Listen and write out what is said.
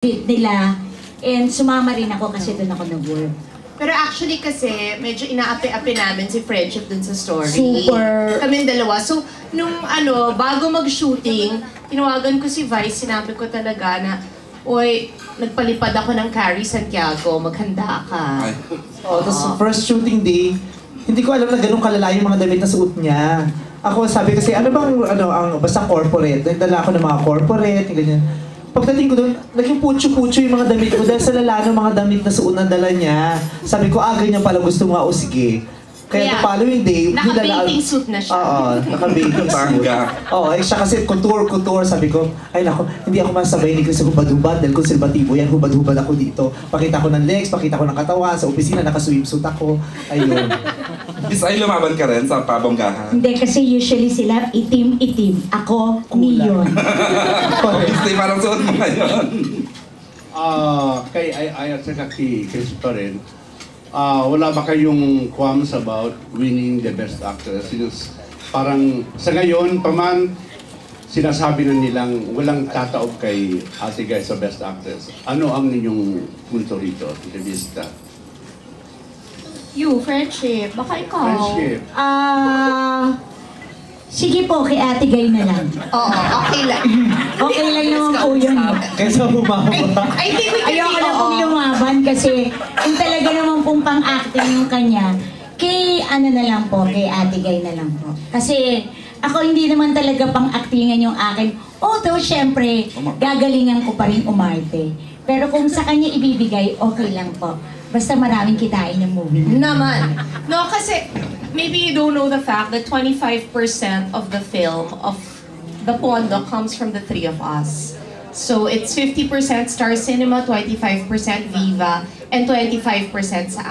fit nila. And sumama rin ako kasi doon ako nag-work. Pero actually kasi, medyo inaapi-api namin si Friendship dun sa story. Super. Kaming dalawa. So, nung bago mag-shooting, tinawagan ko si Vice, sinabi ko talaga na, oy, nagpalipad ako ng Carrie Santiago, maghanda ka. Tapos first shooting day, hindi ko alam na ganun kalala yung mga damit na suot niya. Ako sabi kasi, basta corporate. Nagdala ako ng mga corporate, ganyan. Pagdating ko doon, naging putyo-putyo yung mga damit ko dahil sa lala ng mga damit na suot na dala niya. Sabi ko, ganyan pala gusto mo, o sige. Kaya the following day, naka-bathing suit na siya. Oo, naka-bathing suit. Oo, siya kasi couture. Sabi ko, ay nako, hindi ako masabay ni Chris sa hubad-hubad dahil konserbatibo yan, hubad-hubad ako dito. Pakita ko ng legs, pakita ko ng katawan, sa opisina naka-swimsuit ako. Ayun. Bis ay lumaban ka rin sa pabonggahan? Hindi, kasi usually sila itim-itim. Ako, neon. Obviously, parang suot mo ngayon. Kay Ay at saka kay Chris pa rin, wala ba kayong qualms about winning the best actress? Parang sa ngayon, paman, sinasabi na nilang walang tataob kay Ate Guy sa best actress. Ano ang ninyong punto rito, Revista? You, Friendship. Baka ikaw. Friendship. Sige po, kay Ate Guy na lang. Oo, okay lang. Okay lang naman po yun. Kaysa humama. I think we can Ayoko na pong lumaban kasi yung talaga naman pong pang-acting yung kanya, kay na lang po, kay Ate Guy na lang po. Kasi ako hindi naman talaga pang-actingan yung akin. Although, syempre, gagalingan ko pa rin umarte. Pero kung sa kanya ibibigay, okay lang po. Basta maraming kitain yung movie. Naman. No, kasi maybe you don't know the fact that 25% of the film, of the Pondo, comes from the three of us. So it's 50% Star Cinema, 25% Viva, and 25% sa